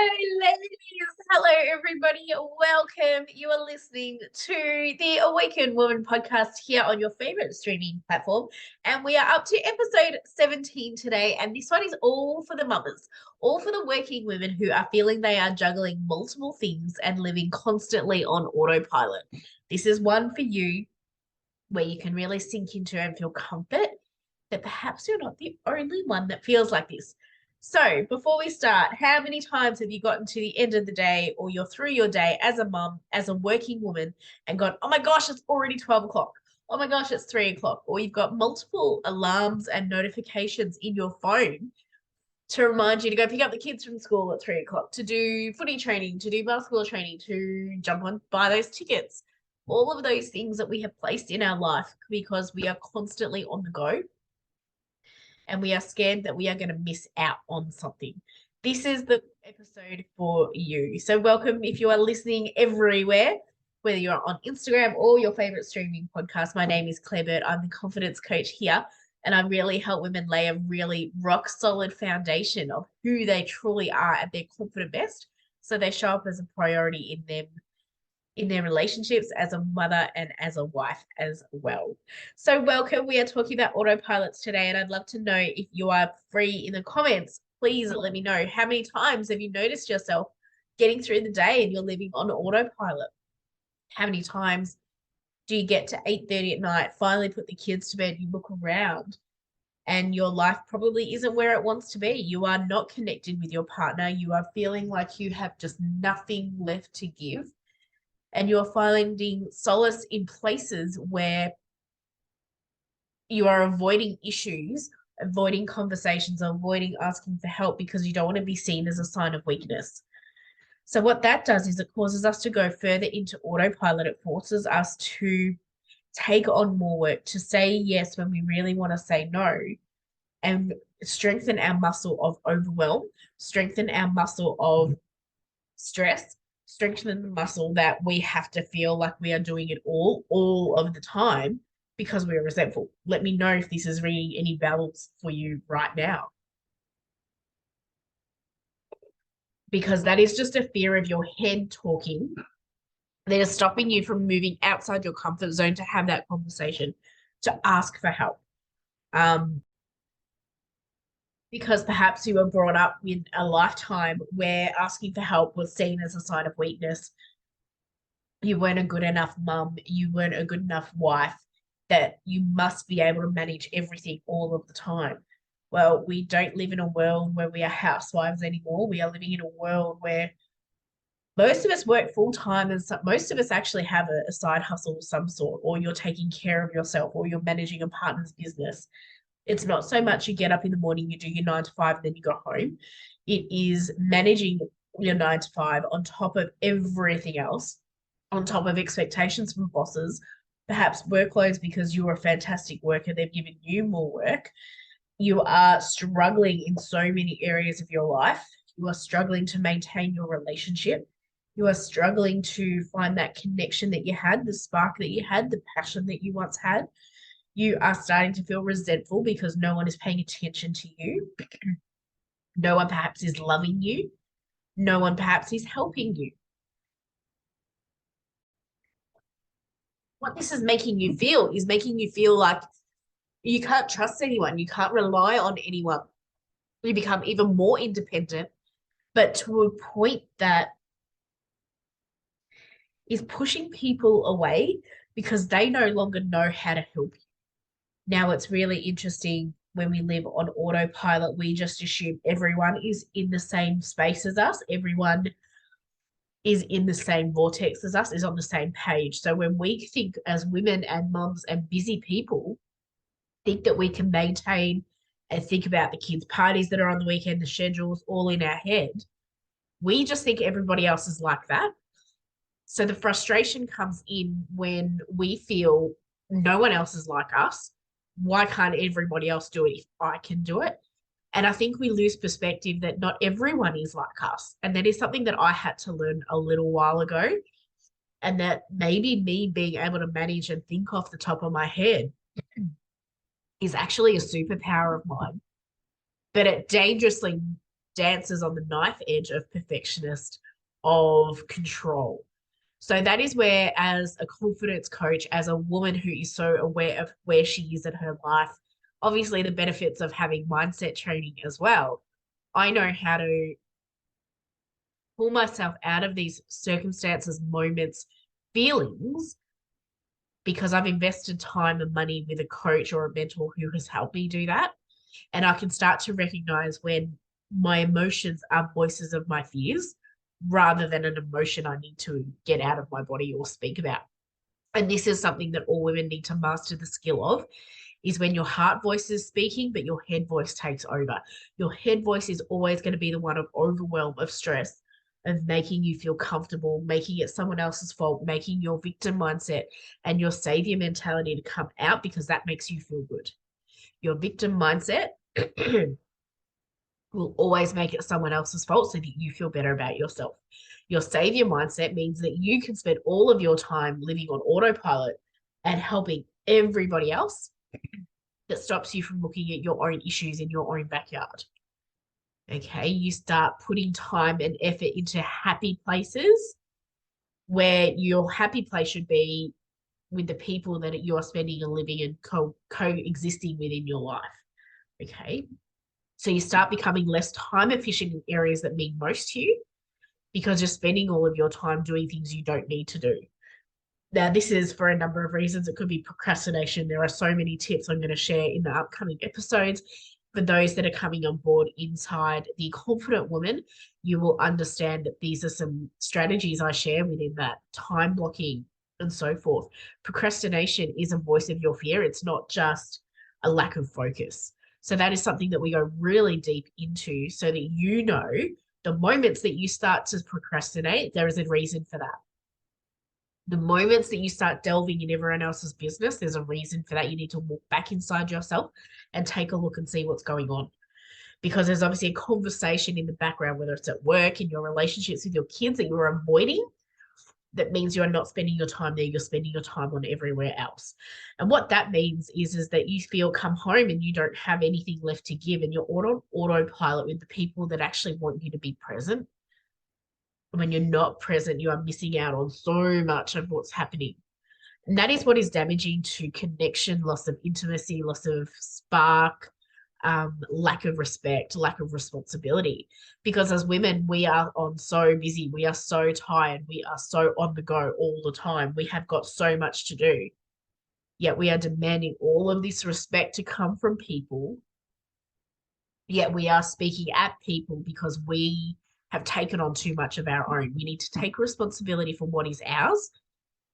ladies. Hello, everybody. Welcome. You are listening to the Awakened Woman podcast here on your favorite streaming platform. And we are up to episode 17 today. And this one is all for the mamas, all for the working women who are feeling they are juggling multiple things and living constantly on autopilot. This is one for you where you can really sink into and feel comfort that perhaps you're not the only one that feels like this. So, before we start, how many times have you gotten to the end of the day or you're through your day as a mum, as a working woman, and gone, oh my gosh, it's already 12 o'clock. Oh my gosh, it's 3 o'clock. Or you've got multiple alarms and notifications in your phone to remind you to go pick up the kids from school at 3 o'clock, to do footy training, to do basketball training, to jump on, buy those tickets. All of those things that we have placed in our life because we are constantly on the go and we are scared that we are going to miss out on something. This is the episode for you. So, welcome if you are listening everywhere, whether you're on Instagram or your favorite streaming podcast. My name is Claire Bird. I'm the confidence coach here, and I really help women lay a really rock solid foundation of who they truly are at their confident best, so they show up as a priority in their relationships as a mother and as a wife as well. So welcome. We are talking about autopilots today, and I'd love to know if you are free in the comments. Please let me know how many times have you noticed yourself getting through the day and you're living on autopilot? How many times do you get to 8:30 at night, finally put the kids to bed, you look around and your life probably isn't where it wants to be. You are not connected with your partner. You are feeling like you have just nothing left to give. And you're finding solace in places where you are avoiding issues, avoiding conversations, avoiding asking for help because you don't want to be seen as a sign of weakness. So what that does is it causes us to go further into autopilot. It forces us to take on more work, to say yes when we really want to say no, and strengthen our muscle of overwhelm, strengthen our muscle of stress, strengthen the muscle that we have to feel like we are doing it all of the time because we are resentful. Let me know if this is ringing any bells for you right now. Because that is just a fear of your head talking that is stopping you from moving outside your comfort zone to have that conversation, to ask for help. Because perhaps you were brought up in a lifetime where asking for help was seen as a sign of weakness. You weren't a good enough mum, you weren't a good enough wife, that you must be able to manage everything all of the time. Well, we don't live in a world where we are housewives anymore. We are living in a world where most of us work full time, and most of us actually have a side hustle of some sort, or you're taking care of yourself, or you're managing a partner's business. It's not so much you get up in the morning, you do your 9 to 5, and then you go home. It is managing your 9 to 5 on top of everything else, on top of expectations from bosses, perhaps workloads because you're a fantastic worker, they've given you more work. You are struggling in so many areas of your life. You are struggling to maintain your relationship. You are struggling to find that connection that you had, the spark that you had, the passion that you once had. You are starting to feel resentful because no one is paying attention to you. No one perhaps is loving you. No one perhaps is helping you. What this is making you feel is making you feel like you can't trust anyone. You can't rely on anyone. You become even more independent, but to a point that is pushing people away because they no longer know how to help you. Now, it's really interesting when we live on autopilot, we just assume everyone is in the same space as us. Everyone is in the same vortex as us, is on the same page. So when we think as women and moms and busy people, think that we can maintain and think about the kids' parties that are on the weekend, the schedules all in our head, we just think everybody else is like that. So the frustration comes in when we feel no one else is like us. Why can't everybody else do it if I can do it? And I think we lose perspective that not everyone is like us. And that is something that I had to learn a little while ago. And that maybe me being able to manage and think off the top of my head is actually a superpower of mine. But it dangerously dances on the knife edge of perfectionist, of control. So that is where, as a confidence coach, as a woman who is so aware of where she is in her life, obviously the benefits of having mindset training as well, I know how to pull myself out of these circumstances, moments, feelings, because I've invested time and money with a coach or a mentor who has helped me do that. And I can start to recognize when my emotions are voices of my fears rather than an emotion I need to get out of my body or speak about. And this is something that all women need to master the skill of, is when your heart voice is speaking, but your head voice takes over. Your head voice is always going to be the one of overwhelm, of stress, of making you feel comfortable, making it someone else's fault, making your victim mindset and your savior mentality to come out, because that makes you feel good. Your victim mindset will always make it someone else's fault so that you feel better about yourself. Your savior mindset means that you can spend all of your time living on autopilot and helping everybody else. That stops you from looking at your own issues in your own backyard. Okay, you start putting time and effort into happy places, where your happy place should be with the people that you are spending and living and coexisting with in your life. Okay, so you start becoming less time efficient in areas that mean most to you, because you're spending all of your time doing things you don't need to do. Now, this is for a number of reasons. It could be procrastination. There are so many tips I'm going to share in the upcoming episodes. For those that are coming on board inside the Confident Woman, you will understand that these are some strategies I share within that: time blocking and so forth. Procrastination is a voice of your fear. It's not just a lack of focus. So that is something that we go really deep into, so that you know the moments that you start to procrastinate, there is a reason for that. The moments that you start delving in everyone else's business, there's a reason for that. You need to walk back inside yourself and take a look and see what's going on. Because there's obviously a conversation in the background, whether it's at work, in your relationships with your kids, that you're avoiding. That means you are not spending your time there. You're spending your time on everywhere else. And what that means is that you feel come home and you don't have anything left to give, and you're on autopilot with the people that actually want you to be present. When you're not present, you are missing out on so much of what's happening. And that is what is damaging to connection: loss of intimacy, loss of spark, lack of respect, lack of responsibility. Because as women, we are on so busy, we are so tired, we are so on the go all the time. We have got so much to do. Yet we are demanding all of this respect to come from people. Yet we are speaking at people because we have taken on too much of our own. We need to take responsibility for what is ours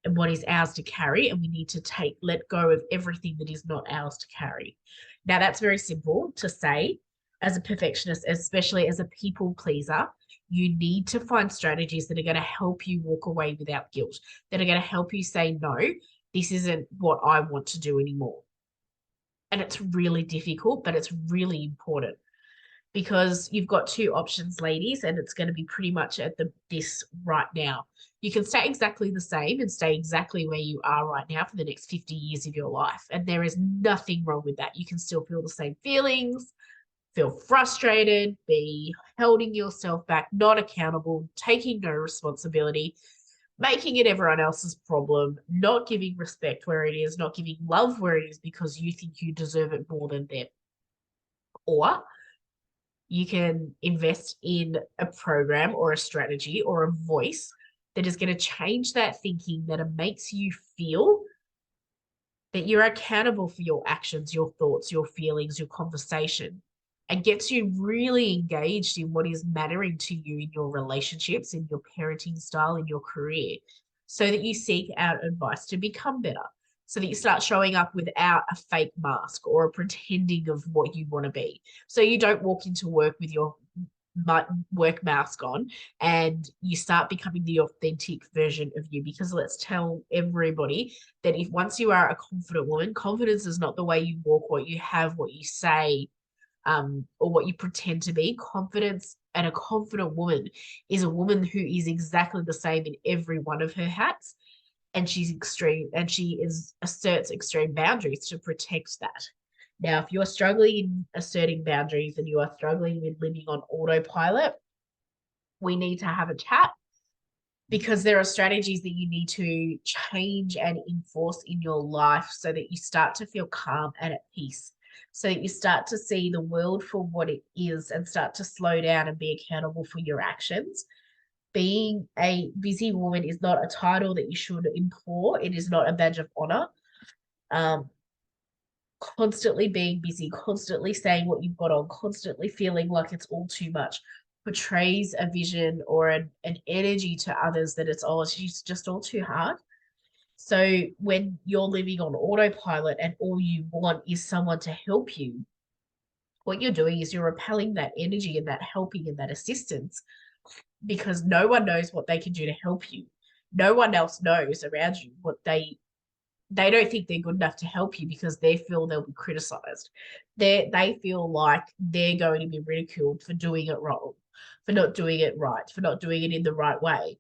and what is ours to carry, and we need to let go of everything that is not ours to carry. Now, that's very simple to say. As a perfectionist, especially as a people pleaser, you need to find strategies that are going to help you walk away without guilt, that are going to help you say, no, this isn't what I want to do anymore. And it's really difficult, but it's really important, because you've got two options, ladies, and it's going to be pretty much at this right now. You can stay exactly the same and stay exactly where you are right now for the next 50 years of your life. And there is nothing wrong with that. You can still feel the same feelings, feel frustrated, be holding yourself back, not accountable, taking no responsibility, making it everyone else's problem, not giving respect where it is, not giving love where it is because you think you deserve it more than them. Or you can invest in a program or a strategy or a voice that is going to change that thinking, that it makes you feel that you're accountable for your actions, your thoughts, your feelings, your conversation, and gets you really engaged in what is mattering to you in your relationships, in your parenting style, in your career, so that you seek out advice to become better, so that you start showing up without a fake mask or a pretending of what you want to be. So you don't walk into work with your work mask on, and you start becoming the authentic version of you. Because let's tell everybody that if once you are a confident woman, confidence is not the way you walk, what you have, what you say, or what you pretend to be. Confidence and a confident woman is a woman who is exactly the same in every one of her hats, and she's extreme, and she asserts extreme boundaries to protect that. Now, if you're struggling in asserting boundaries and you are struggling with living on autopilot, we need to have a chat because there are strategies that you need to change and enforce in your life so that you start to feel calm and at peace, so that you start to see the world for what it is and start to slow down and be accountable for your actions. Being a busy woman is not a title that you should implore. It is not a badge of honor. Um, Constantly being busy, constantly saying what you've got on, constantly feeling like it's all too much portrays a vision or an energy to others that it's just all too hard. So when you're living on autopilot and all you want is someone to help you, what you're doing is you're repelling that energy and that helping and that assistance because no one knows what they can do to help you. No one else knows around you what they don't think they're good enough to help you because they feel they'll be criticized. They feel like they're going to be ridiculed for doing it wrong, for not doing it right, for not doing it in the right way.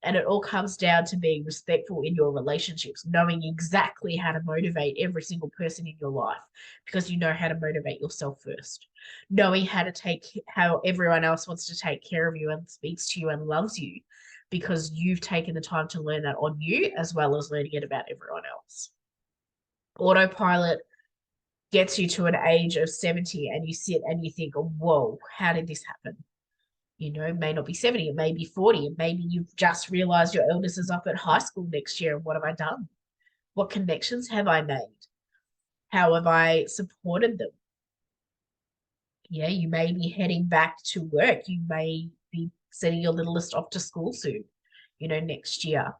And it all comes down to being respectful in your relationships, knowing exactly how to motivate every single person in your life because you know how to motivate yourself first. Knowing how to take how everyone else wants to take care of you and speaks to you and loves you because you've taken the time to learn that on you as well as learning it about everyone else. Autopilot gets you to an age of 70 and you sit and you think, oh, whoa, how did this happen? It may not be 70, it may be 40, and maybe you've just realized your eldest is up at high school next year. And what have I done? What connections have I made? How have I supported them? Yeah, you may be heading back to work. You may be sending your littlest off to school soon, next year.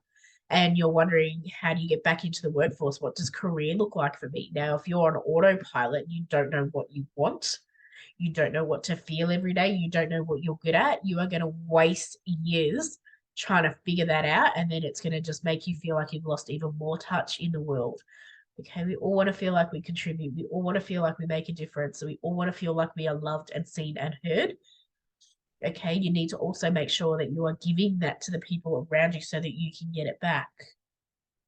And you're wondering, how do you get back into the workforce? What does career look like for me? Now, if you're on autopilot, you don't know what you want. You don't know what to feel every day. You don't know what you're good at. You are going to waste years trying to figure that out. And then it's going to just make you feel like you've lost even more touch in the world. Okay, we all want to feel like we contribute. We all want to feel like we make a difference. So we all want to feel like we are loved and seen and heard. Okay, you need to also make sure that you are giving that to the people around you so that you can get it back.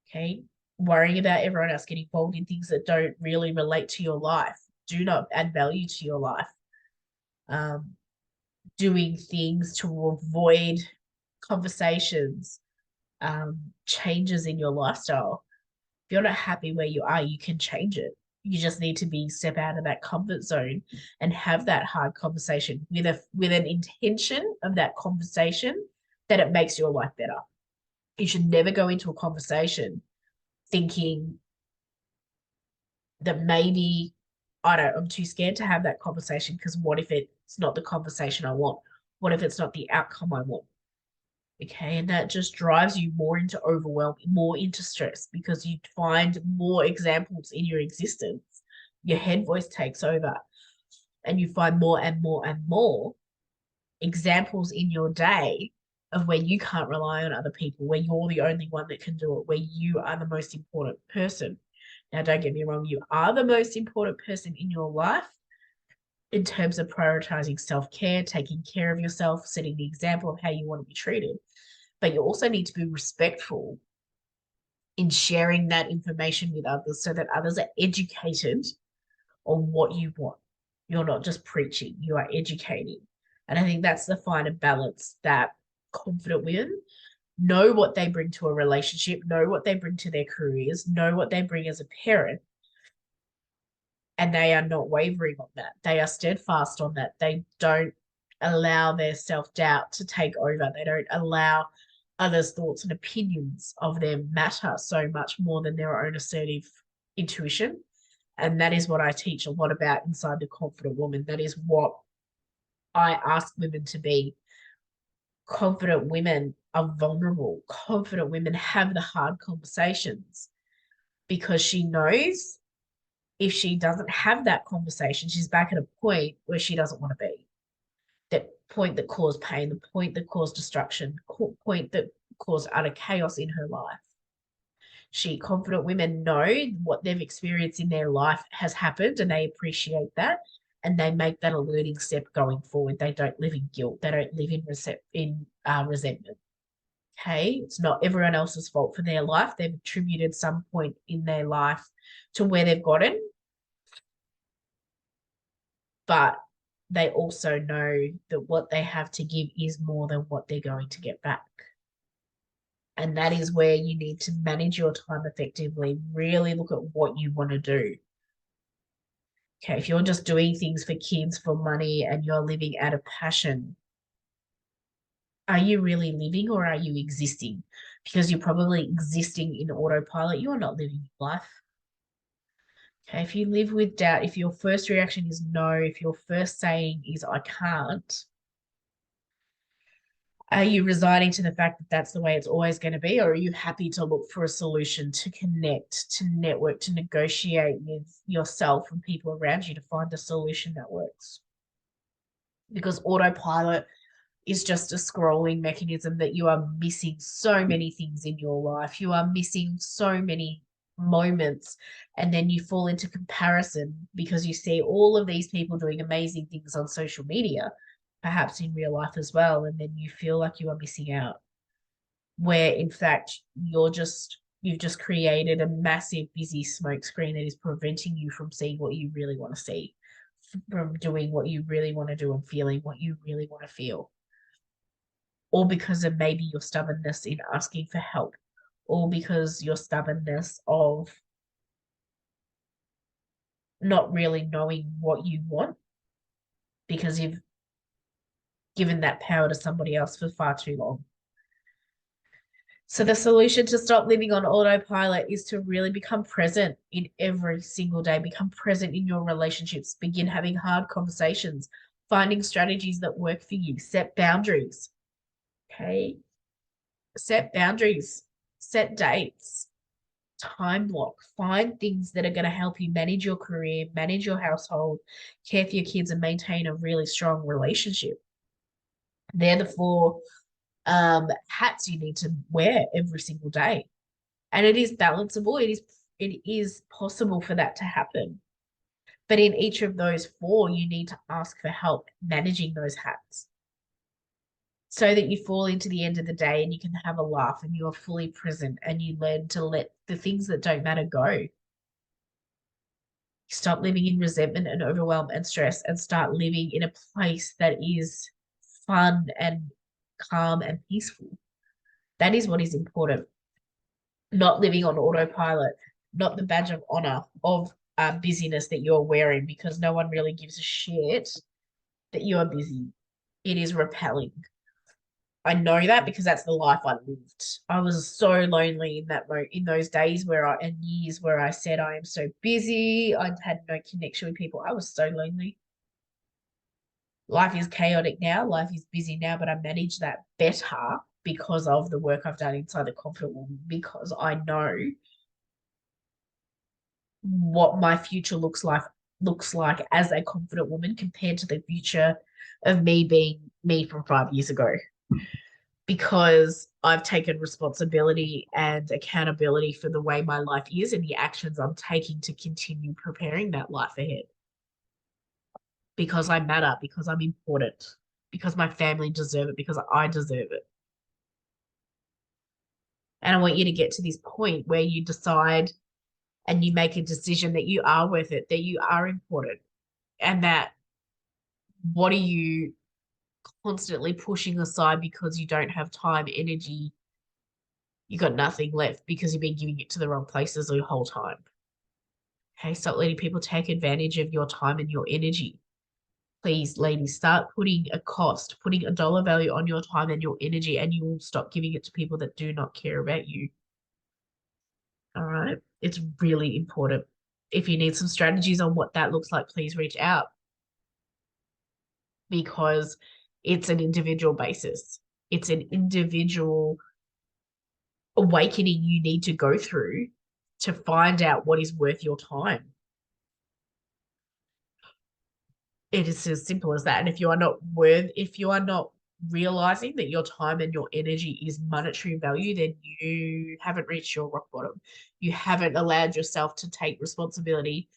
Okay, worrying about everyone else getting involved in things that don't really relate to your life, do not add value to your life. Doing things to avoid conversations, changes in your lifestyle. If you're not happy where you are, you can change it. You just need to step out of that comfort zone and have that hard conversation with an intention of that conversation that it makes your life better. You should never go into a conversation thinking that maybe I'm too scared to have that conversation because what if it's not the conversation I want? What if it's not the outcome I want? Okay, and that just drives you more into overwhelm, more into stress because you find more examples in your existence. Your head voice takes over, and you find more and more and more examples in your day of where you can't rely on other people, where you're the only one that can do it, where you are the most important person. Now, don't get me wrong, you are the most important person in your life in terms of prioritizing self-care, taking care of yourself, setting the example of how you want to be treated. But you also need to be respectful in sharing that information with others so that others are educated on what you want. You're not just preaching, you are educating. And I think that's the finer balance that confident women know what they bring to a relationship, know what they bring to their careers, know what they bring as a parent, and they are not wavering on that. They are steadfast on that. They don't allow their self-doubt to take over. They don't allow others' thoughts and opinions of them matter so much more than their own assertive intuition. And that is what I teach a lot about inside the Confident Woman. That is what I ask women to be. Confident women are vulnerable. Confident women have the hard conversations because she knows if she doesn't have that conversation, she's back at a point where she doesn't want to be. That point that caused pain, the point that caused destruction, point that caused utter chaos in her life. Confident women know what they've experienced in their life has happened and they appreciate that and they make that a learning step going forward. They don't live in guilt. They don't live in resentment. Okay, it's not everyone else's fault for their life. They've attributed some point in their life to where they've gotten, but they also know that what they have to give is more than what they're going to get back. And that is where you need to manage your time effectively, really look at what you want to do. Okay, if you're just doing things for kids, for money, and you're living out of passion, are you really living or are you existing? Because you're probably existing in autopilot. You're not living your life. Okay, if you live with doubt, if your first reaction is no, if your first saying is I can't, are you resigning to the fact that that's the way it's always going to be? Or are you happy to look for a solution, to connect, to network, to negotiate with yourself and people around you to find a solution that works? Because autopilot is just a scrolling mechanism that you are missing so many things in your life. You are missing so many moments, and then you fall into comparison because you see all of these people doing amazing things on social media, perhaps in real life as well, and then you feel like you are missing out, where in fact you've just created a massive busy smoke screen that is preventing you from seeing what you really want to see, from doing what you really want to do and feeling what you really want to feel, or because of maybe your stubbornness in asking for help, or because your stubbornness of not really knowing what you want because you've given that power to somebody else for far too long. So the solution to stop living on autopilot is to really become present in every single day, become present in your relationships, begin having hard conversations, finding strategies that work for you, set boundaries. Okay. Set boundaries, set dates, time block, find things that are going to help you manage your career, manage your household, care for your kids, and maintain a really strong relationship. They're the four hats you need to wear every single day. And it is balanceable. It is possible for that to happen. But in each of those four, you need to ask for help managing those hats so that you fall into the end of the day and you can have a laugh and you are fully present and you learn to let the things that don't matter go. Stop living in resentment and overwhelm and stress and start living in a place that is fun and calm and peaceful. That is what is important. Not living on autopilot, not the badge of honor of busyness that you're wearing because no one really gives a shit that you are busy. It is repelling. I know that because that's the life I lived. I was so lonely in in those days and years where I said I am so busy. I had no connection with people. I was so lonely. Life is chaotic now. Life is busy now, but I manage that better because of the work I've done inside the Confident Woman, because I know what my future looks like as a confident woman compared to the future of me being me from 5 years ago, because I've taken responsibility and accountability for the way my life is and the actions I'm taking to continue preparing that life ahead. Because I matter, because I'm important, because my family deserve it, because I deserve it. And I want you to get to this point where you decide and you make a decision that you are worth it, that you are important, and that what are you constantly pushing aside because you don't have time, energy, you got nothing left because you've been giving it to the wrong places the whole time. Okay, stop letting people take advantage of your time and your energy. Please, ladies, start putting a cost, putting a dollar value on your time and your energy, and you will stop giving it to people that do not care about you. All right. It's really important. If you need some strategies on what that looks like, please reach out, because it's an individual basis. It's an individual awakening you need to go through to find out what is worth your time. It is as simple as that. And if you are not realizing that your time and your energy is monetary value, then you haven't reached your rock bottom. You haven't allowed yourself to take responsibility.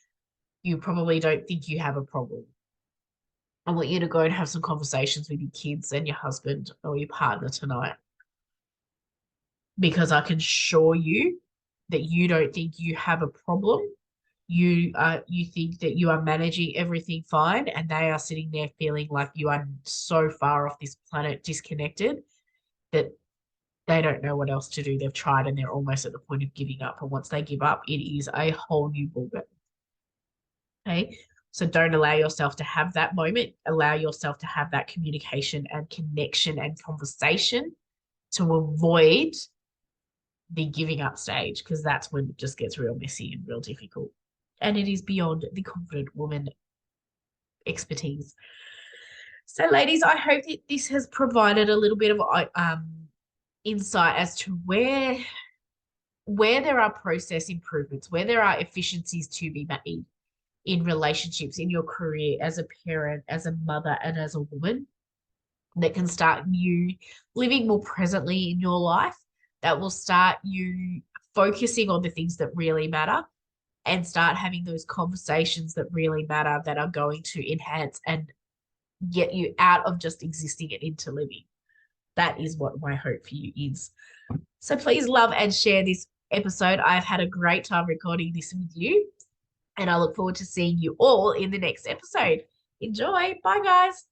You probably don't think you have a problem. I want you to go and have some conversations with your kids and your husband or your partner tonight, because I can assure you that you don't think you have a problem. you think that you are managing everything fine, and they are sitting there feeling like you are so far off this planet, disconnected, that they don't know what else to do. They've tried and they're almost at the point of giving up. And once they give up, it is a whole new ballgame. Okay. So don't allow yourself to have that moment. Allow yourself to have that communication and connection and conversation to avoid the giving up stage, because that's when it just gets real messy and real difficult. And it is beyond the confident woman expertise. So, ladies, I hope that this has provided a little bit of insight as to where there are process improvements, where there are efficiencies to be made in relationships, in your career, as a parent, as a mother, and as a woman, that can start you living more presently in your life, that will start you focusing on the things that really matter, and start having those conversations that really matter, that are going to enhance and get you out of just existing and into living. That is what my hope for you is. So please love and share this episode. I've had a great time recording this with you, and I look forward to seeing you all in the next episode. Enjoy. Bye, guys.